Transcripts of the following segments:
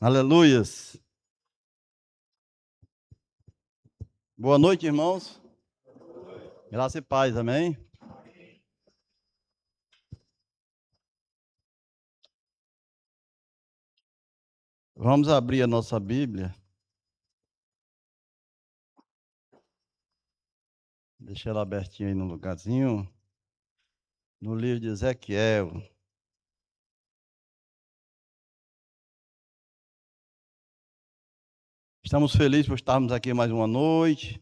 Aleluias. Boa noite, irmãos. Graça e paz, amém? Vamos abrir a nossa Bíblia. Deixa ela abertinha aí no lugarzinho. No livro de Ezequiel. Estamos felizes por estarmos aqui mais uma noite,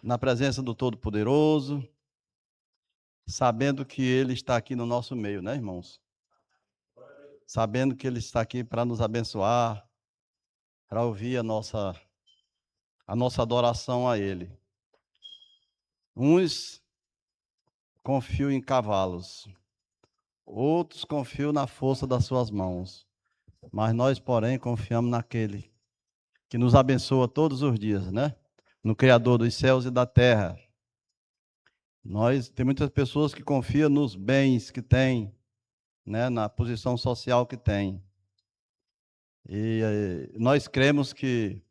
na presença do Todo-Poderoso, sabendo que Ele está aqui no nosso meio, né, irmãos? Sabendo que Ele está aqui para nos abençoar, para ouvir a nossa adoração a Ele. Uns confiam em cavalos, outros confiam na força das suas mãos, mas nós, porém, confiamos naquele que nos abençoa todos os dias, né? No Criador dos céus e da terra. Tem muitas pessoas que confiam nos bens que têm, né? Na posição social que têm. E nós cremos que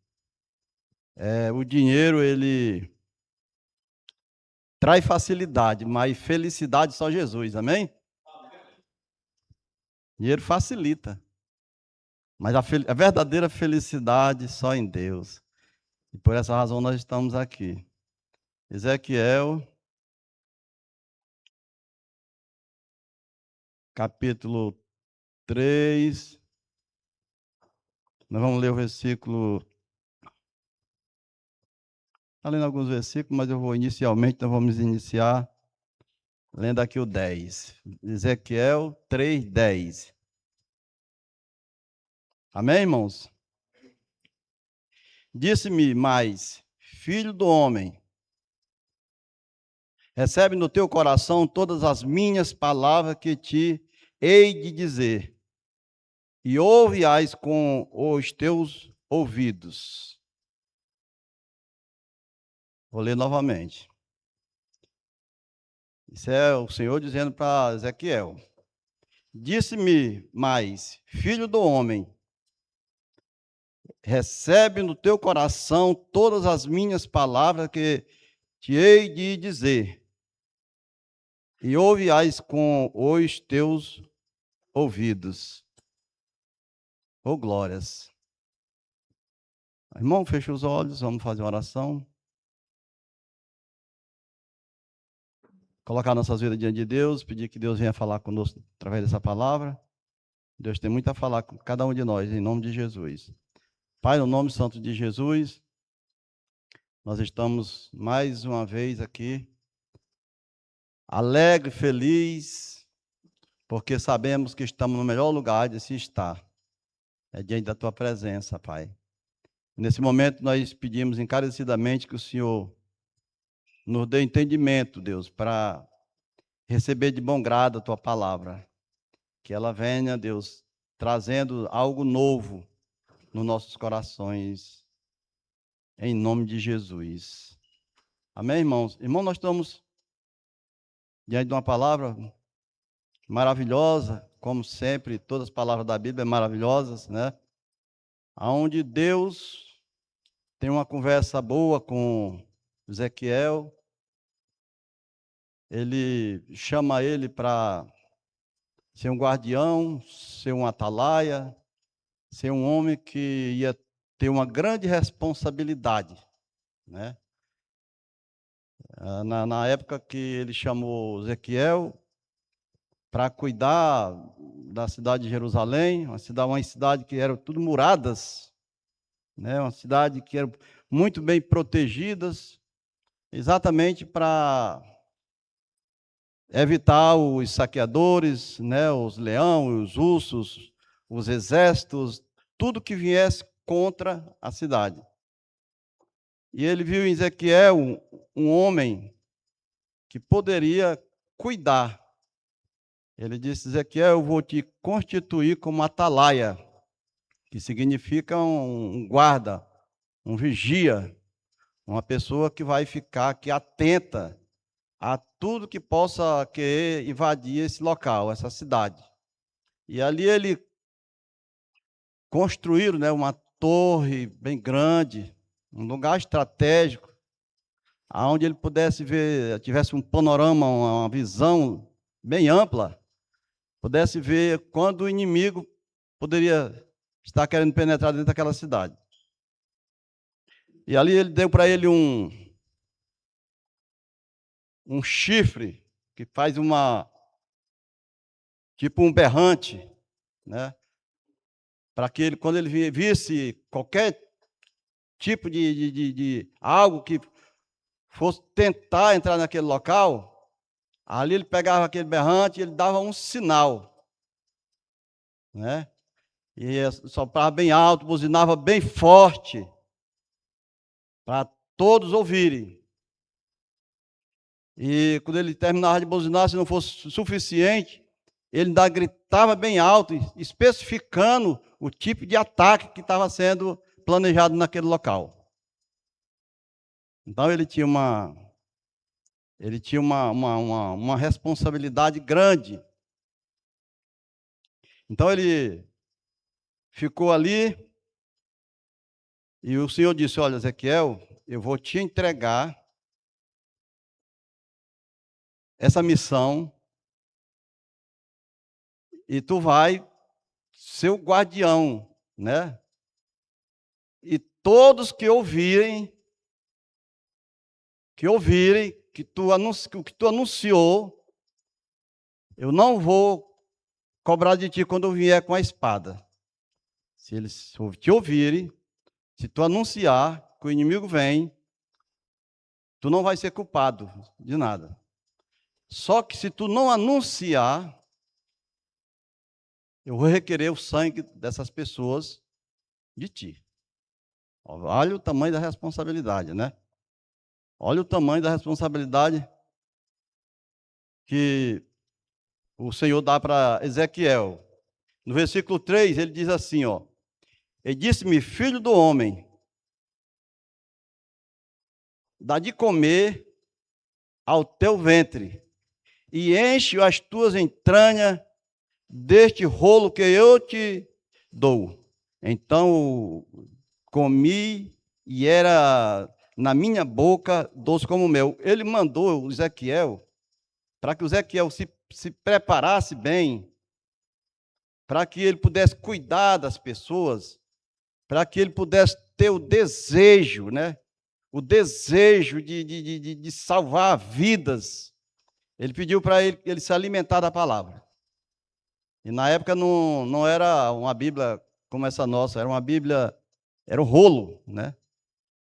o dinheiro, ele traz facilidade, mas felicidade só Jesus, amém? Dinheiro facilita, mas a verdadeira felicidade só em Deus. E por essa razão nós estamos aqui. Ezequiel, capítulo 3. Nós vamos ler o versículo. Está lendo alguns versículos, mas nós vamos iniciar lendo aqui o 10. Ezequiel 3:10. Amém, irmãos? Disse-me mais, filho do homem, recebe no teu coração todas as minhas palavras que te hei de dizer, e ouve-as com os teus ouvidos. Vou ler novamente. Isso é o Senhor dizendo para Ezequiel. Disse-me mais, filho do homem, recebe no teu coração todas as minhas palavras que te hei de dizer, e ouve-as com os teus ouvidos. Oh, glórias. Irmão, fecha os olhos, vamos fazer uma oração. Colocar nossas vidas diante de Deus, pedir que Deus venha falar conosco através dessa palavra. Deus tem muito a falar com cada um de nós, em nome de Jesus. Pai, no nome santo de Jesus, nós estamos mais uma vez aqui, alegre, feliz, porque sabemos que estamos no melhor lugar de se estar. É diante da tua presença, Pai. Nesse momento, nós pedimos encarecidamente que o Senhor nos dê entendimento, Deus, para receber de bom grado a tua palavra. Que ela venha, Deus, trazendo algo novo nos nossos corações, em nome de Jesus. Amém, irmãos? Irmão, nós estamos diante de uma palavra maravilhosa, como sempre, todas as palavras da Bíblia são maravilhosas, né? Onde Deus tem uma conversa boa com Ezequiel, ele chama ele para ser um guardião, ser um atalaia, ser um homem que ia ter uma grande responsabilidade, né? Na época que ele chamou Ezequiel para cuidar da cidade de Jerusalém, uma cidade que era tudo muradas, né? Uma cidade que era muito bem protegidas, exatamente para evitar os saqueadores, né? Os leões, os ursos, os exércitos, tudo que viesse contra a cidade. E ele viu em Ezequiel um homem que poderia cuidar. Ele disse, Ezequiel, eu vou te constituir como atalaia, que significa um guarda, um vigia, uma pessoa que vai ficar aqui atenta a tudo que possa querer invadir esse local, essa cidade. E ali ele construíram, né, uma torre bem grande, um lugar estratégico, aonde ele pudesse ver, tivesse um panorama, uma visão bem ampla, pudesse ver quando o inimigo poderia estar querendo penetrar dentro daquela cidade. E ali ele deu para ele um chifre que faz tipo um berrante, né? Para que ele, quando ele visse qualquer tipo de algo que fosse tentar entrar naquele local, ali ele pegava aquele berrante e ele dava um sinal, né? E soprava bem alto, buzinava bem forte, para todos ouvirem. E quando ele terminava de buzinar, se não fosse suficiente, ele ainda gritava bem alto, especificando o tipo de ataque que estava sendo planejado naquele local. Então ele tinha uma responsabilidade grande. Então ele ficou ali e o Senhor disse: olha, Ezequiel, eu vou te entregar essa missão e tu vai ser o guardião, né? E todos que ouvirem, o que tu anunciou, eu não vou cobrar de ti quando eu vier com a espada. Se eles te ouvirem, se tu anunciar que o inimigo vem, tu não vai ser culpado de nada. Só que se tu não anunciar, eu vou requerer o sangue dessas pessoas de ti. Olha o tamanho da responsabilidade, né? Olha o tamanho da responsabilidade que o Senhor dá para Ezequiel. No versículo 3, ele diz assim, ó: ele disse-me, filho do homem, dá de comer ao teu ventre, e enche as tuas entranhas deste rolo que eu te dou. Então comi, e era na minha boca doce como o mel. Ele mandou o Ezequiel, para que o Ezequiel se preparasse bem, para que ele pudesse cuidar das pessoas, para que ele pudesse ter o desejo, né? O desejo de salvar vidas. Ele pediu para ele se alimentar da palavra. E na época não era uma Bíblia como essa nossa, era uma Bíblia, era um rolo, né?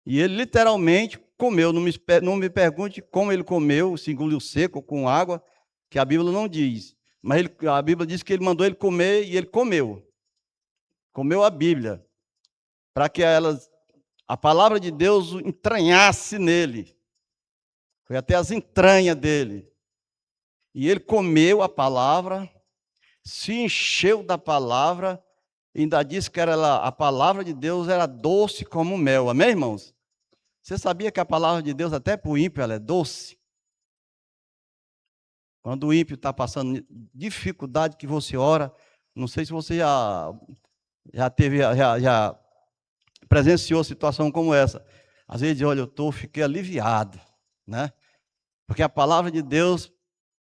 E ele literalmente comeu. Não me pergunte como ele comeu, se engoliu seco com água, que a Bíblia não diz. Mas a Bíblia diz que ele mandou ele comer e ele comeu. Comeu a Bíblia, para que a palavra de Deus entranhasse nele. Foi até as entranhas dele. E ele comeu a palavra, se encheu da palavra, e ainda disse que a palavra de Deus era doce como mel. Amém, irmãos? Você sabia que a palavra de Deus, até para o ímpio, ela é doce? Quando o ímpio está passando dificuldade que você ora, não sei se você já teve, já presenciou situação como essa. Às vezes, olha, fiquei aliviado, né? Porque a palavra de Deus,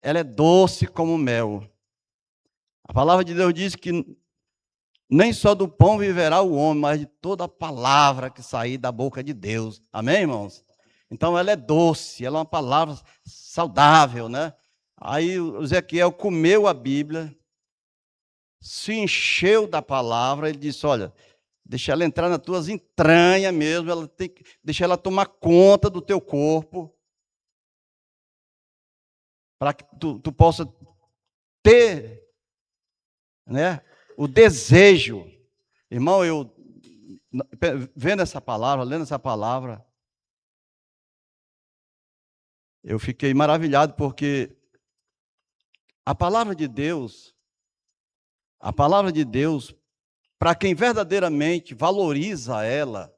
ela é doce como mel. A palavra de Deus diz que nem só do pão viverá o homem, mas de toda a palavra que sair da boca de Deus. Amém, irmãos? Então, ela é doce, ela é uma palavra saudável, né? Aí o Ezequiel comeu a Bíblia, se encheu da palavra, ele disse, olha, deixa ela entrar nas tuas entranhas mesmo, deixa ela tomar conta do teu corpo, para que tu possa ter, né, o desejo. Irmão, eu vendo essa palavra, lendo essa palavra, eu fiquei maravilhado, porque a palavra de Deus, para quem verdadeiramente valoriza ela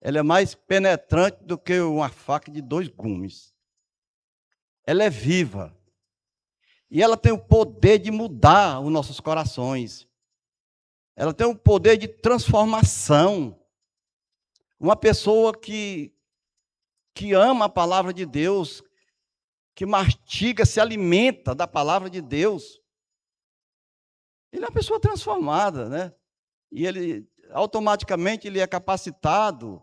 é mais penetrante do que uma faca de 2 gumes. Ela é viva. E ela tem o poder de mudar os nossos corações. ela tem um poder de transformação. Uma pessoa que ama a palavra de Deus, que mastiga, se alimenta da palavra de Deus, ele é uma pessoa transformada, né? E ele automaticamente ele é capacitado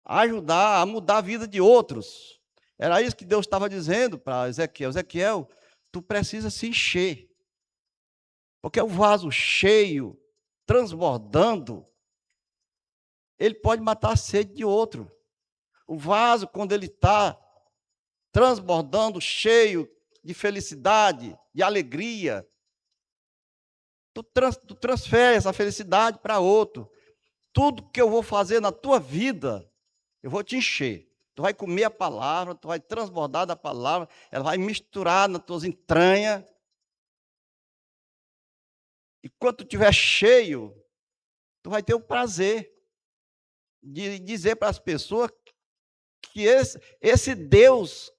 a ajudar, a mudar a vida de outros. Era isso que Deus estava dizendo para Ezequiel. Ezequiel, tu precisa se encher. Porque o vaso cheio, transbordando, ele pode matar a sede de outro. O vaso, quando ele está transbordando, cheio de felicidade, de alegria, tu transfere essa felicidade para outro. Tudo que eu vou fazer na tua vida, eu vou te encher. Tu vai comer a palavra, tu vai transbordar da palavra, ela vai misturar nas tuas entranhas. E quando tu estiver cheio, tu vai ter o prazer de dizer para as pessoas que esse Deus,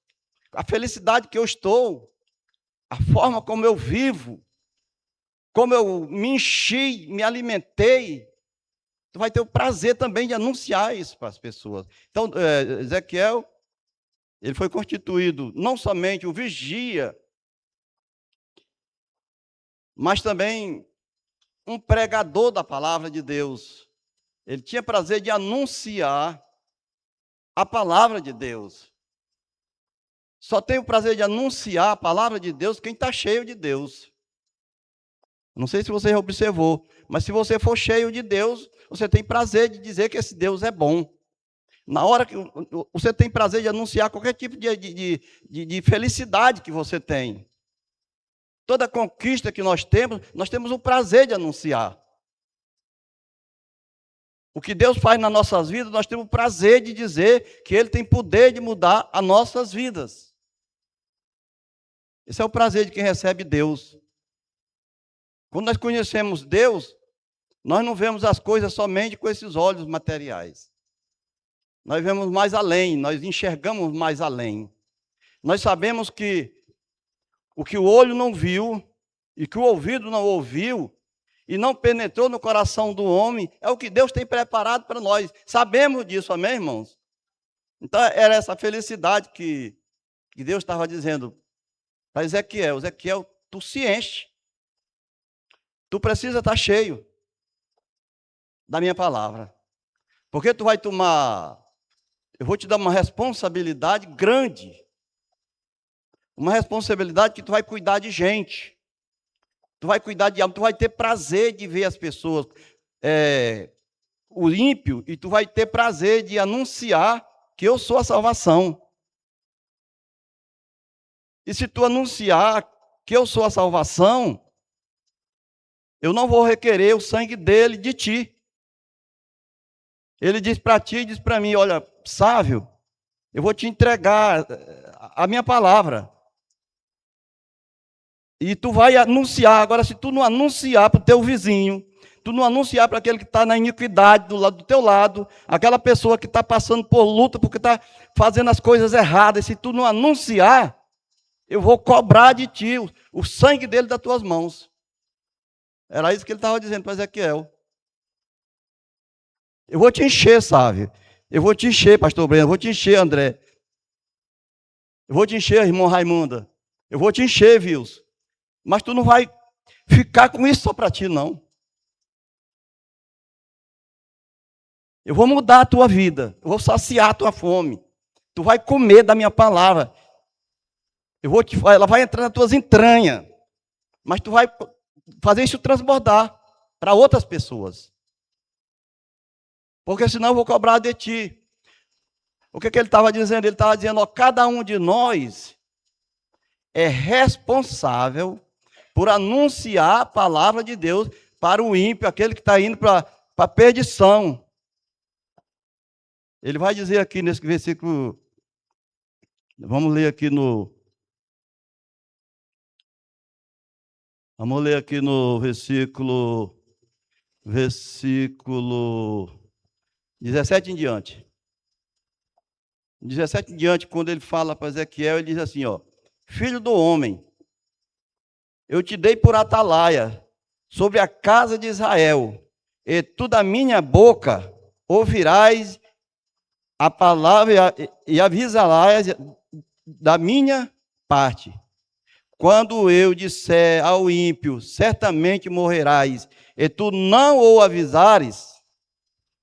a felicidade que eu estou, a forma como eu vivo, como eu me enchi, me alimentei, tu vai ter o prazer também de anunciar isso para as pessoas. Então, Ezequiel, ele foi constituído não somente o vigia, mas também um pregador da palavra de Deus. Ele tinha prazer de anunciar a palavra de Deus. Só tem o prazer de anunciar a palavra de Deus quem está cheio de Deus. Não sei se você já observou, mas se você for cheio de Deus, você tem prazer de dizer que esse Deus é bom. Na hora que você tem prazer de anunciar qualquer tipo de felicidade que você tem. Toda conquista que nós temos o prazer de anunciar. O que Deus faz nas nossas vidas, nós temos o prazer de dizer que Ele tem poder de mudar as nossas vidas. Esse é o prazer de quem recebe Deus. Quando nós conhecemos Deus, nós não vemos as coisas somente com esses olhos materiais. Nós vemos mais além, nós enxergamos mais além. Nós sabemos que o que o olho não viu e que o ouvido não ouviu e não penetrou no coração do homem é o que Deus tem preparado para nós. Sabemos disso, amém, irmãos? Então, era essa felicidade que Deus estava dizendo para Ezequiel. Ezequiel, tu se enche. Tu precisa estar cheio da minha palavra. Porque tu vai tomar, eu vou te dar uma responsabilidade grande. Uma responsabilidade que tu vai cuidar de gente. Tu vai cuidar de alma, tu vai ter prazer de ver as pessoas, o ímpio, e tu vai ter prazer de anunciar que eu sou a salvação. E se tu anunciar que eu sou a salvação, eu não vou requerer o sangue dele de ti. Ele diz para ti e diz para mim, olha, Sávio, eu vou te entregar a minha palavra. E tu vai anunciar. Agora, se tu não anunciar para o teu vizinho, tu não anunciar para aquele que está na iniquidade do teu lado, aquela pessoa que está passando por luta porque está fazendo as coisas erradas, se tu não anunciar, eu vou cobrar de ti o sangue dele das tuas mãos. Era isso que ele estava dizendo para Ezequiel. Eu vou te encher, Sávio. Eu vou te encher, pastor Breno. Eu vou te encher, André. Eu vou te encher, irmão Raimunda. Eu vou te encher, Vils. Mas tu não vai ficar com isso só para ti, não. Eu vou mudar a tua vida. Eu vou saciar a tua fome. Tu vai comer da minha palavra. Ela vai entrar nas tuas entranhas. Mas tu vai fazer isso transbordar para outras pessoas. Porque senão eu vou cobrar de ti. O que ele estava dizendo? Ele estava dizendo, ó, cada um de nós é responsável por anunciar a palavra de Deus para o ímpio, aquele que está indo para a perdição. Ele vai dizer aqui nesse versículo, vamos ler aqui no versículo 17 em diante. 17 em diante, quando ele fala para Ezequiel, ele diz assim, ó, filho do homem, eu te dei por atalaia sobre a casa de Israel, e tu da minha boca ouvirás a palavra e avisarás da minha parte. Quando eu disser ao ímpio, certamente morrerás, e tu não o avisares,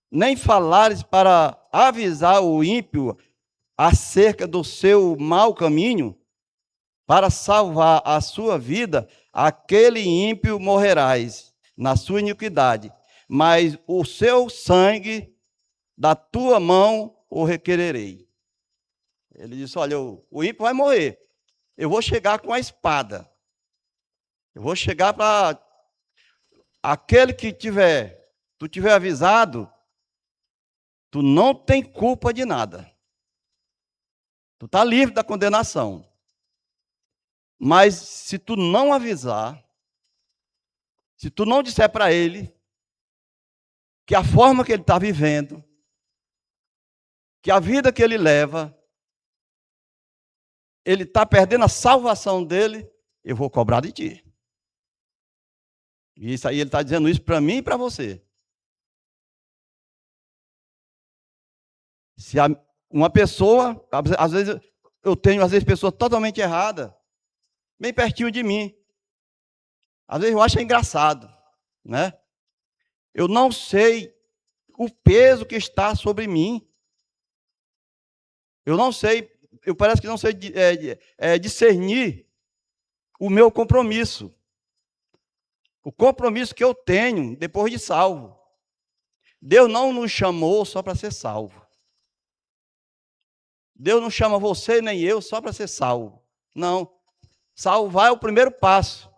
nem falares para avisar o ímpio acerca do seu mau caminho, para salvar a sua vida, aquele ímpio morrerás na sua iniquidade, mas o seu sangue da tua mão o requererei. Ele disse: olha, o ímpio vai morrer. Eu vou chegar com a espada. Eu vou chegar para aquele que tu tiver avisado, tu não tem culpa de nada. Tu está livre da condenação. Mas se tu não avisar, se tu não disser para ele que a forma que ele está vivendo, que a vida que ele leva, ele está perdendo a salvação dele, eu vou cobrar de ti. E isso aí ele está dizendo isso para mim e para você. Se uma pessoa, às vezes eu tenho pessoas totalmente erradas, bem pertinho de mim. Às vezes eu acho engraçado, né? Eu não sei o peso que está sobre mim. Eu não sei, eu parece que não sei discernir o meu compromisso. O compromisso que eu tenho depois de salvo. Deus não nos chamou só para ser salvo. Deus não chama você nem eu só para ser salvo. Não. Salvar é o primeiro passo.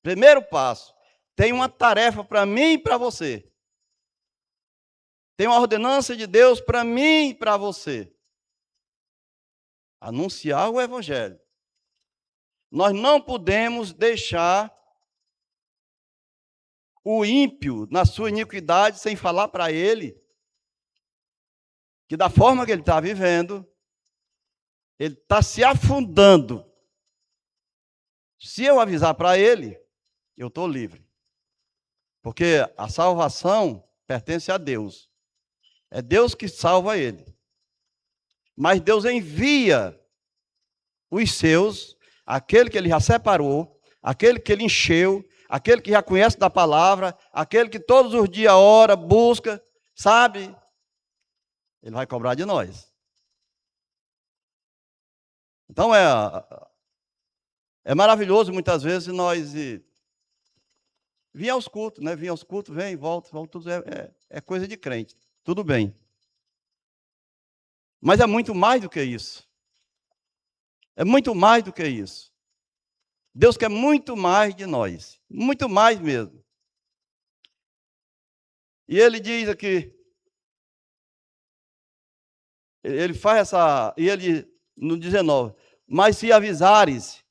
Primeiro passo. Tem uma tarefa para mim e para você. Tem uma ordenança de Deus para mim e para você. Anunciar o Evangelho. Nós não podemos deixar o ímpio na sua iniquidade sem falar para ele que da forma que ele está vivendo, ele está se afundando. Se eu avisar para ele, eu estou livre. Porque a salvação pertence a Deus. É Deus que salva ele. Mas Deus envia os seus, aquele que ele já separou, aquele que ele encheu, aquele que já conhece da palavra, aquele que todos os dias ora, busca, sabe? Ele vai cobrar de nós. Então é maravilhoso muitas vezes nós vir aos cultos, né? Vir aos cultos, vem, volta, tudo é coisa de crente. Tudo bem. Mas é muito mais do que isso. É muito mais do que isso. Deus quer muito mais de nós. Muito mais mesmo. E ele diz aqui, ele faz essa, e ele, no 19, mas se avisares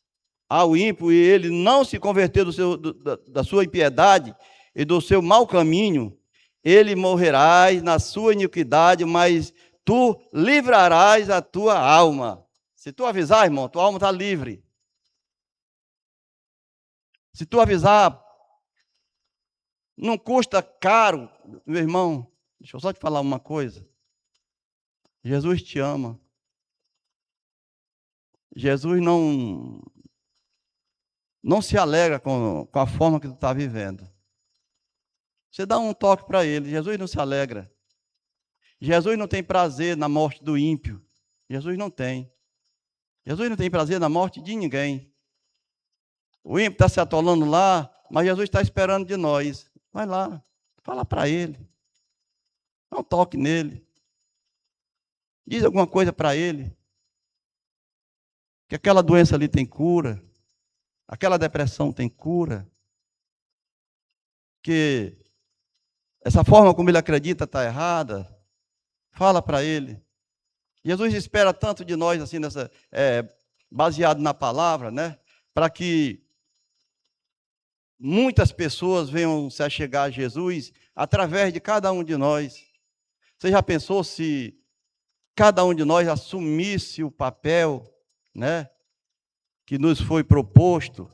ao ímpio e ele não se converter da sua impiedade e do seu mau caminho, ele morrerás na sua iniquidade, mas tu livrarás a tua alma. Se tu avisar, irmão, tua alma está livre. Se tu avisar, não custa caro, meu irmão. Deixa eu só te falar uma coisa. Jesus te ama. Jesus não se alegra com a forma que tu está vivendo. Você dá um toque para ele. Jesus não se alegra. Jesus não tem prazer na morte do ímpio. Jesus não tem. Jesus não tem prazer na morte de ninguém. O ímpio está se atolando lá, mas Jesus está esperando de nós. Vai lá, fala para ele. Dá um toque nele. Diz alguma coisa para ele. Que aquela doença ali tem cura. Aquela depressão tem cura. Que essa forma como ele acredita está errada. Fala para ele. Jesus espera tanto de nós, assim, baseado na palavra, né? Para que muitas pessoas venham se achegar a Jesus através de cada um de nós. Você já pensou se cada um de nós assumisse o papel, né, que nos foi proposto?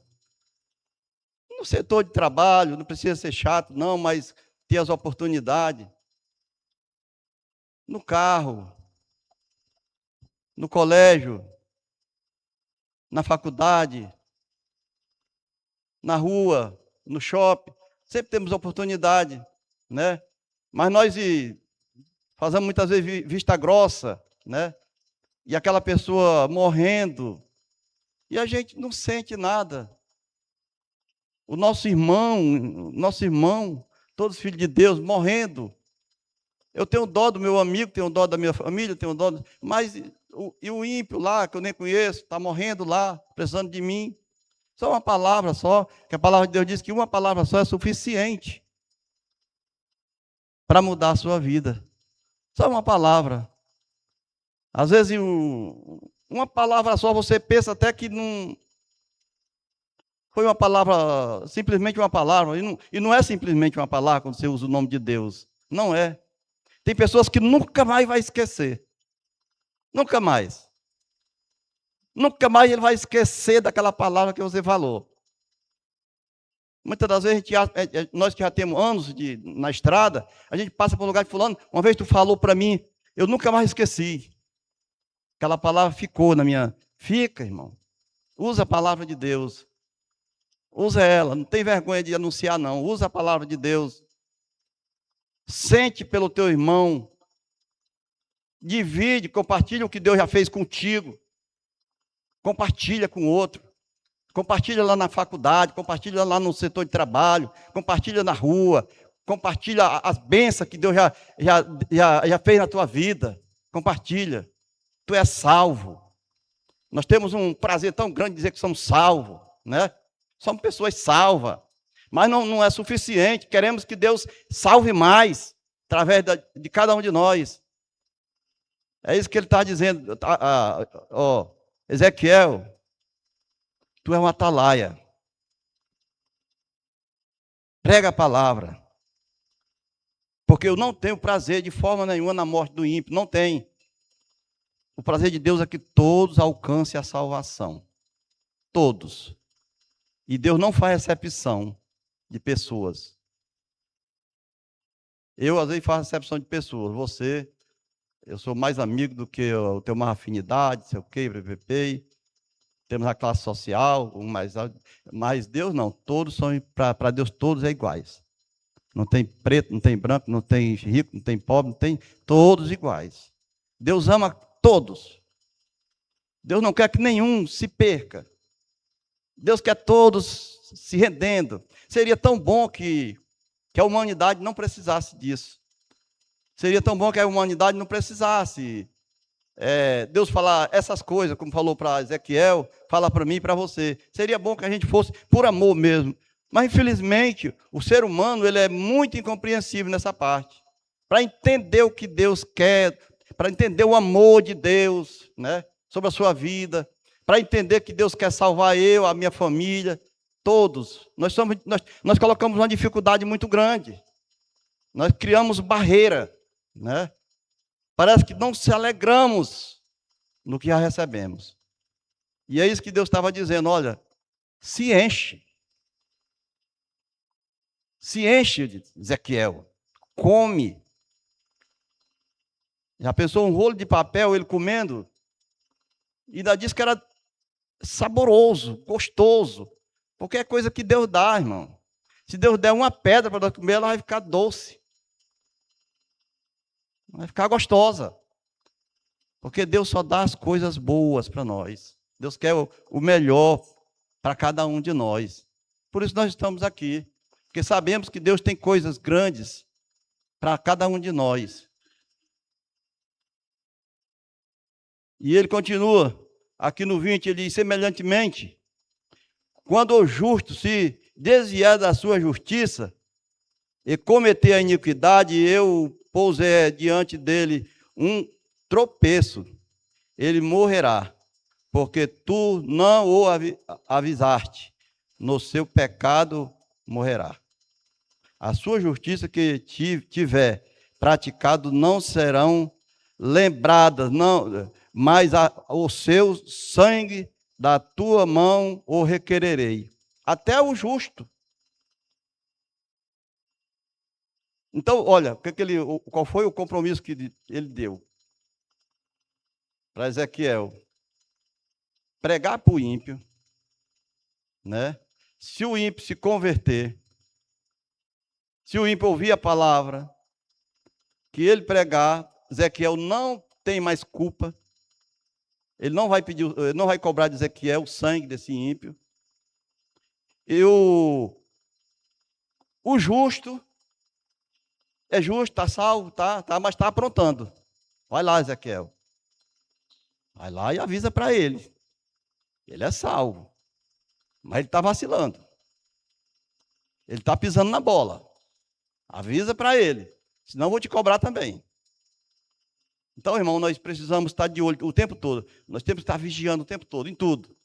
no setor de trabalho, não precisa ser chato, não, mas ter as oportunidades. No carro, no colégio, na faculdade, na rua, no shopping. Sempre temos oportunidade, né? Mas nós fazemos muitas vezes vista grossa, né? E aquela pessoa morrendo, e a gente não sente nada. O nosso irmão, todos filhos de Deus, morrendo. Eu tenho dó do meu amigo, tenho dó da minha família, tenho dó. Mas e o ímpio lá, que eu nem conheço, está morrendo lá, precisando de mim. Só uma palavra só, que a palavra de Deus diz que uma palavra só é suficiente para mudar a sua vida. Só uma palavra. Às vezes, uma palavra só, você pensa até que não foi uma palavra, simplesmente uma palavra. E não é simplesmente uma palavra quando você usa o nome de Deus. Não é. Tem pessoas que nunca mais vai esquecer. Nunca mais. Nunca mais ele vai esquecer daquela palavra que você falou. Muitas das vezes, nós que já temos anos na estrada, a gente passa por um lugar de fulano, uma vez tu falou para mim, eu nunca mais esqueci. Aquela palavra ficou na minha... Fica, irmão. Usa a palavra de Deus. Usa ela. Não tem vergonha de anunciar, não. Usa a palavra de Deus. Sente pelo teu irmão. Divide, compartilha o que Deus já fez contigo. Compartilha com o outro. Compartilha lá na faculdade, compartilha lá no setor de trabalho, compartilha na rua, compartilha as bênçãos que Deus já fez na tua vida. Compartilha. Tu és salvo. Nós temos um prazer tão grande de dizer que somos salvos, né? Somos pessoas salvas. Mas não é suficiente. Queremos que Deus salve mais através de cada um de nós. É isso que ele está dizendo. Ezequiel, tu és um atalaia. Prega a palavra. Porque eu não tenho prazer de forma nenhuma na morte do ímpio. Não tem. O prazer de Deus é que todos alcancem a salvação. Todos. E Deus não faz exceção de pessoas. Eu, às vezes, faço exceção de pessoas. Você, eu sou mais amigo do que eu tenho mais afinidade, sei o quê, temos a classe social, mas Deus não. Todos são, para Deus, todos é iguais. Não tem preto, não tem branco, não tem rico, não tem pobre, não tem, todos iguais. Deus ama todos. Deus não quer que nenhum se perca. Deus quer todos se rendendo. Seria tão bom que a humanidade não precisasse disso. Seria tão bom que a humanidade não precisasse Deus falar essas coisas, como falou para Ezequiel, fala para mim e para você. Seria bom que a gente fosse por amor mesmo. Mas, infelizmente, o ser humano ele é muito incompreensível nessa parte. Para entender o que Deus quer, para entender o amor de Deus, né, sobre a sua vida, para entender que Deus quer salvar eu, a minha família, todos. Nós colocamos uma dificuldade muito grande. Nós criamos barreira, né? Parece que não se alegramos no que já recebemos. E é isso que Deus estava dizendo, olha, se enche. Se enche, Ezequiel, come. Já pensou um rolo de papel, ele comendo? E ainda disse que era saboroso, gostoso. Porque é coisa que Deus dá, irmão. Se Deus der uma pedra para nós comer, ela vai ficar doce. Vai ficar gostosa. Porque Deus só dá as coisas boas para nós. Deus quer o melhor para cada um de nós. Por isso nós estamos aqui. Porque sabemos que Deus tem coisas grandes para cada um de nós. E ele continua, aqui no 20, ele diz, semelhantemente, quando o justo se desviar da sua justiça e cometer a iniquidade, eu pusei diante dele um tropeço, ele morrerá, porque tu não o avisaste, no seu pecado morrerá. A sua justiça que tiver praticado não serão lembradas, não, mas o seu sangue da tua mão o requererei. Até o justo, Então, olha, qual foi o compromisso que ele deu para Ezequiel? Pregar para o ímpio, né? Se o ímpio se converter, se o ímpio ouvir a palavra que ele pregar, Ezequiel não tem mais culpa. Ele não vai pedir, ele não vai cobrar de Ezequiel o sangue desse ímpio. E o justo é justo, está salvo, mas está aprontando. Vai lá, Ezequiel. Vai lá e avisa para ele. Ele é salvo. Mas ele está vacilando. Ele está pisando na bola. Avisa para ele. Senão eu vou te cobrar também. Então, irmão, nós precisamos estar de olho o tempo todo. Nós temos que estar vigiando o tempo todo, em tudo.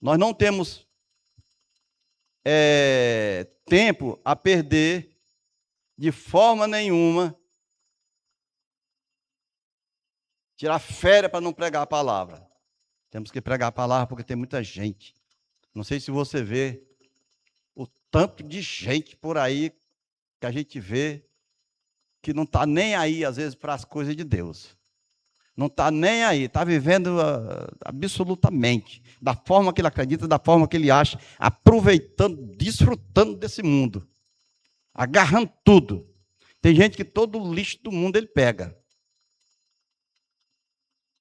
Nós não temos tempo a perder de forma nenhuma. Tirar férias para não pregar a palavra. Temos que pregar a palavra porque tem muita gente. Não sei se você vê o tanto de gente por aí que a gente vê que não está nem aí, às vezes, para as coisas de Deus. Não está nem aí, está vivendo absolutamente, da forma que ele acredita, da forma que ele acha, aproveitando, desfrutando desse mundo, agarrando tudo. Tem gente que todo o lixo do mundo ele pega.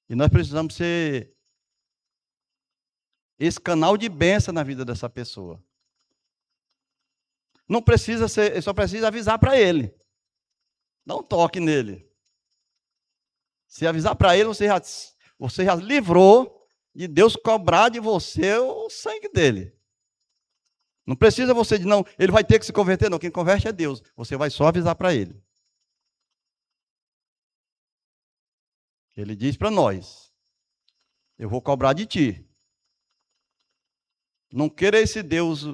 E nós precisamos ser esse canal de bênção na vida dessa pessoa. Não precisa ser, só precisa avisar para ele. Dá um toque nele. Se avisar para ele, você já livrou de Deus cobrar de você o sangue dele. Não precisa você de não, ele vai ter que se converter, não. Quem converte é Deus. Você vai só avisar para ele. Ele diz para nós: eu vou cobrar de ti. Não queira esse Deus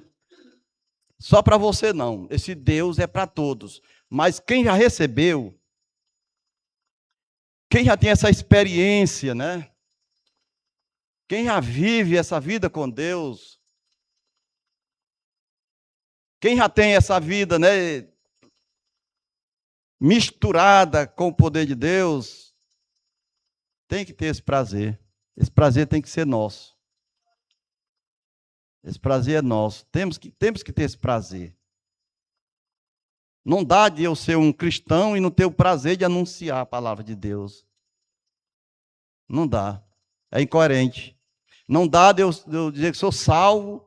só para você, não. Esse Deus é para todos. Mas quem já recebeu, quem já tem essa experiência, né? Quem já vive essa vida com Deus, quem já tem essa vida, né, misturada com o poder de Deus, tem que ter esse prazer. Esse prazer tem que ser nosso. Esse prazer é nosso. Temos que ter esse prazer. Não dá de eu ser um cristão e não ter o prazer de anunciar a palavra de Deus. Não dá. É incoerente. Não dá de eu dizer que sou salvo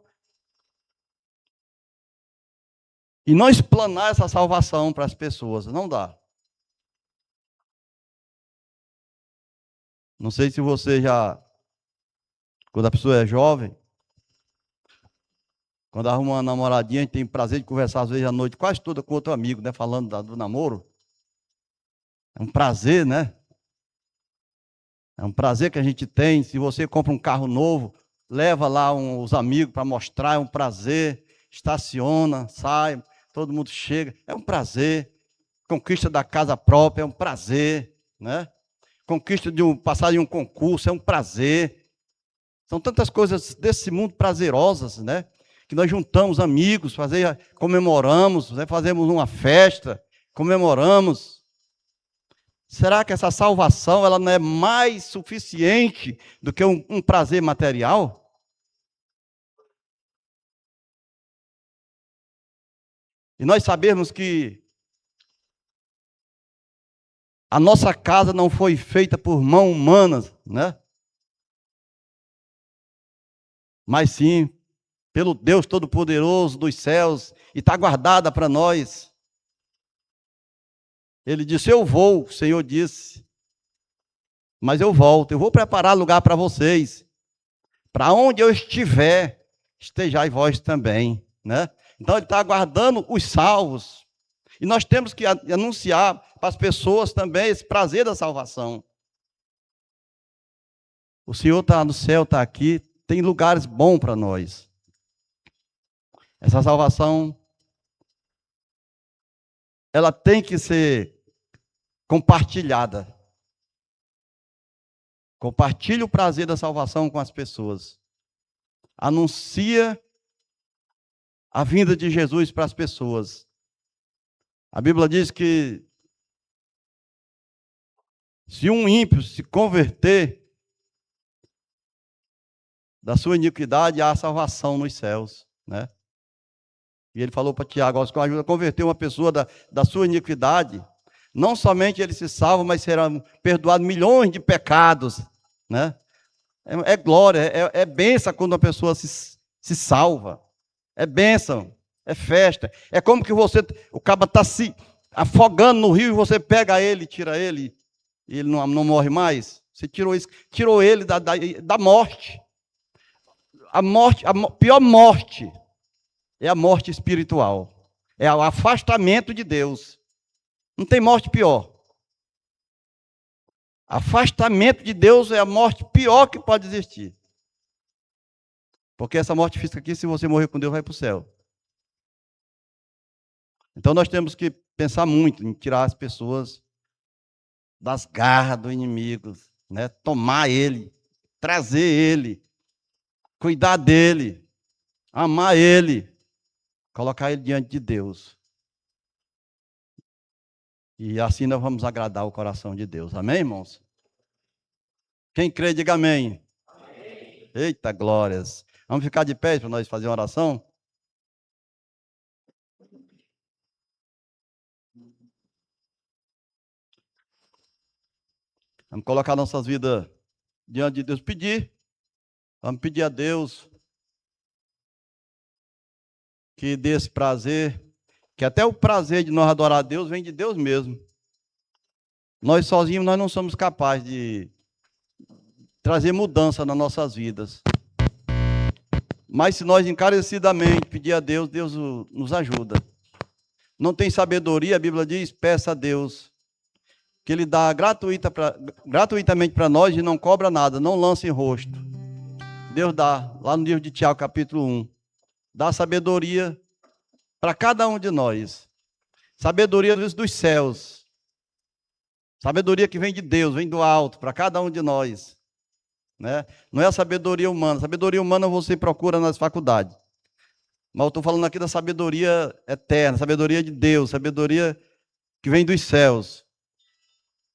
e não explanar essa salvação para as pessoas. Não dá. Não sei se você já, quando a pessoa é jovem, quando arruma uma namoradinha, a gente tem o prazer de conversar às vezes à noite, quase toda com outro amigo, né? Falando do namoro. É um prazer, né? É um prazer que a gente tem. Se você compra um carro novo, leva lá os amigos para mostrar, é um prazer. Estaciona, sai, todo mundo chega, é um prazer. Conquista da casa própria, é um prazer, né? Conquista passar em um concurso, é um prazer. São tantas coisas desse mundo prazerosas, né? Que nós juntamos amigos, comemoramos, né? Fazemos uma festa, comemoramos. Será que essa salvação ela não é mais suficiente do que um prazer material? E nós sabemos que a nossa casa não foi feita por mão humanas, né? Mas sim pelo Deus Todo-Poderoso dos céus, e está guardada para nós. Ele disse: eu vou, o Senhor disse, mas eu volto, eu vou preparar lugar para vocês. Para onde eu estiver, estejai vós também, né? Então ele está aguardando os salvos. E nós temos que anunciar para as pessoas também esse prazer da salvação. O Senhor está no céu, está aqui, tem lugares bons para nós. Essa salvação, ela tem que ser compartilhada. Compartilhe o prazer da salvação com as pessoas. Anuncia a vinda de Jesus para as pessoas. A Bíblia diz que se um ímpio se converter da sua iniquidade, há salvação nos céus, né? E ele falou para Tiago, com a ajuda de converter uma pessoa da sua iniquidade, não somente ele se salva, mas será perdoado milhões de pecados, né? É glória, é bênção quando uma pessoa se salva. É bênção, é festa. É como que o cabo está se afogando no rio e você pega ele, tira ele, e ele não morre mais. Você tirou ele da morte. A pior morte é a morte espiritual. É o afastamento de Deus. Não tem morte pior. Afastamento de Deus é a morte pior que pode existir. Porque essa morte física aqui, se você morrer com Deus, vai para o céu. Então nós temos que pensar muito em tirar as pessoas das garras do inimigo, né? Tomar ele, trazer ele, cuidar dele, amar ele, colocar ele diante de Deus. E assim nós vamos agradar o coração de Deus. Amém, irmãos? Quem crê, diga amém. Amém. Eita, glórias. Vamos ficar de pé para nós fazer uma oração? Vamos colocar nossas vidas diante de Deus. Vamos pedir a Deus que dê esse prazer, que até o prazer de nós adorar a Deus vem de Deus mesmo. Nós sozinhos nós não somos capazes de trazer mudança nas nossas vidas. Mas se nós encarecidamente pedir a Deus, Deus nos ajuda. Não tem sabedoria, a Bíblia diz, peça a Deus, que Ele dá gratuitamente para nós e não cobra nada, não lança em rosto. Deus dá, lá no livro de Tiago, capítulo 1, dá sabedoria para cada um de nós. Sabedoria dos céus. Sabedoria que vem de Deus, vem do alto, para cada um de nós. Né? Não é a sabedoria humana. Sabedoria humana você procura nas faculdades. Mas eu estou falando aqui da sabedoria eterna, sabedoria de Deus, sabedoria que vem dos céus.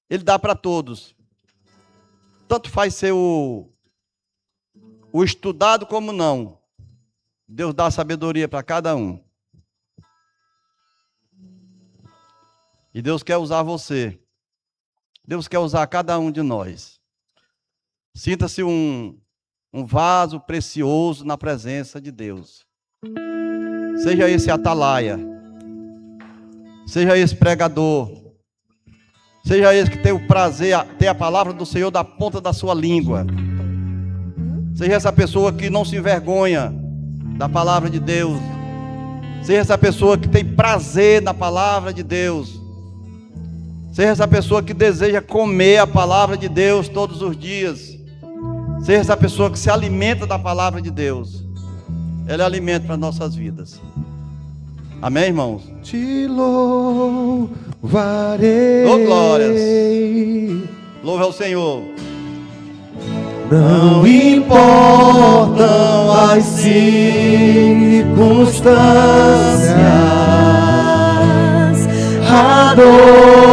Ele dá para todos. Tanto faz ser o estudado como não. Deus dá sabedoria para cada um. E Deus quer usar você. Deus quer usar cada um de nós. Sinta-se um vaso precioso na presença de Deus. Seja esse atalaia. Seja esse pregador. Seja esse que tem o prazer, ter a palavra do Senhor da ponta da sua língua. Seja essa pessoa que não se envergonha da palavra de Deus. Seja essa pessoa que tem prazer na palavra de Deus. Seja essa pessoa que deseja comer a palavra de Deus todos os dias. Seja essa pessoa que se alimenta da palavra de Deus. Ela é alimento para nossas vidas. Amém, irmãos? Te louvarei. Oh, glórias. Louve ao Senhor. Não importam as circunstâncias, adorarei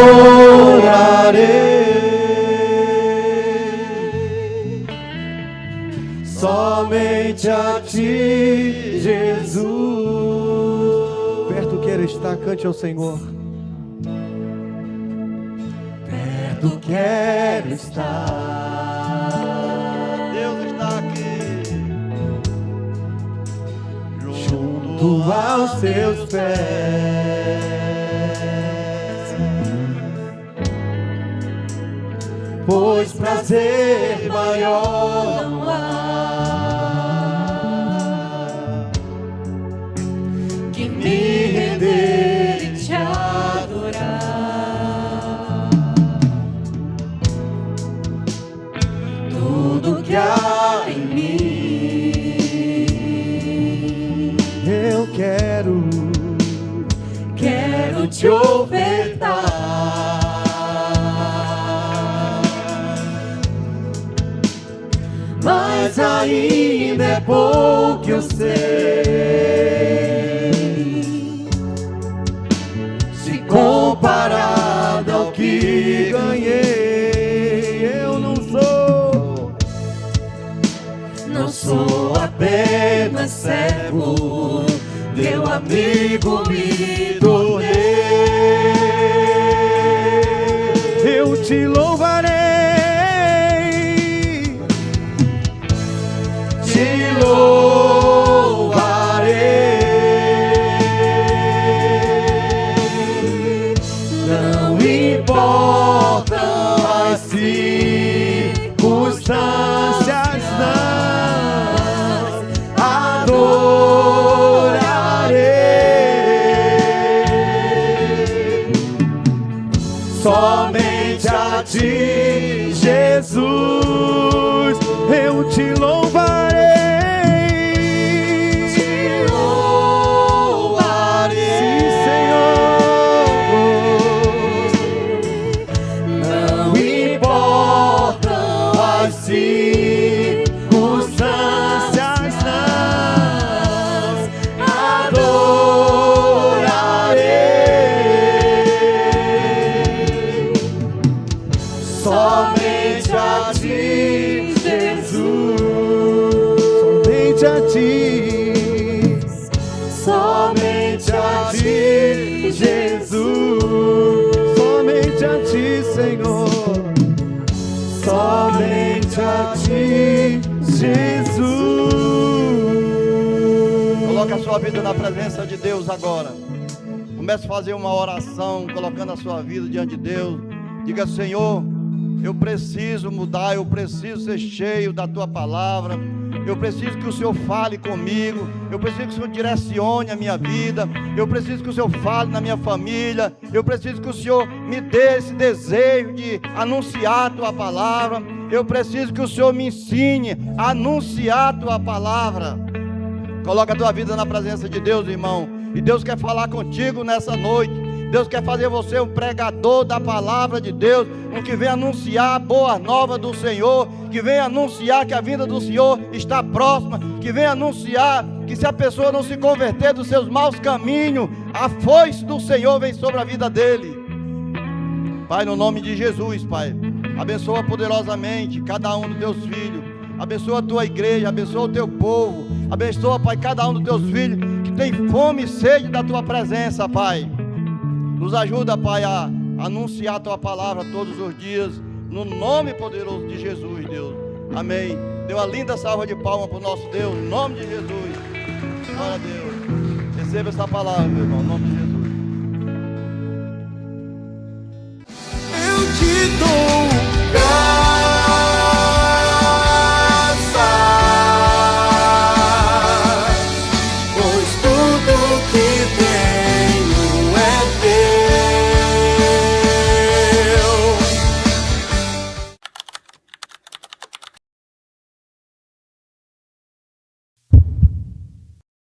somente a ti, Jesus. Perto quero estar, cante ao Senhor. Perto quero estar. Junto aos teus pés, pois prazer maior não há que me render e te adorar. Tudo que há em mim eu quero te ofertar, mas ainda é pouco eu sei. Se te ganhei. Eu não sou apenas servo, teu amigo me tornei. Eu te louvarei, te louvarei. Não importam as circunstâncias, não adorarei. Somente a ti, Jesus, eu te louvarei. Te louvarei. Sim, Senhor. Não importam as circunstâncias, não adorarei. Somente a ti, Jesus. Somente a ti. Somente a ti, Jesus. Somente a ti, Senhor. Somente a ti, Jesus. Coloque a sua vida na presença de Deus agora. Comece a fazer uma oração, colocando a sua vida diante de Deus. Diga: Senhor, eu preciso mudar, eu preciso ser cheio da tua palavra. Eu preciso que o Senhor fale comigo. Eu preciso que o Senhor direcione a minha vida. Eu preciso que o Senhor fale na minha família. Eu preciso que o Senhor me dê esse desejo de anunciar a tua palavra. Eu preciso que o Senhor me ensine a anunciar a tua palavra. Coloca a tua vida na presença de Deus, irmão. E Deus quer falar contigo nessa noite. Deus quer fazer você um pregador da palavra de Deus, um que vem anunciar a boa nova do Senhor, que vem anunciar que a vinda do Senhor está próxima, que vem anunciar que se a pessoa não se converter dos seus maus caminhos, a foice do Senhor vem sobre a vida dele. Pai, no nome de Jesus, Pai, abençoa poderosamente cada um dos teus filhos, abençoa a tua igreja, abençoa o teu povo, abençoa, Pai, cada um dos teus filhos que tem fome e sede da tua presença, Pai. Nos ajuda, Pai, a anunciar a tua palavra todos os dias, no nome poderoso de Jesus, Deus. Amém. Dê uma linda salva de palmas para o nosso Deus, em nome de Jesus. Glória a Deus. Receba essa palavra, meu irmão, em nome de Jesus.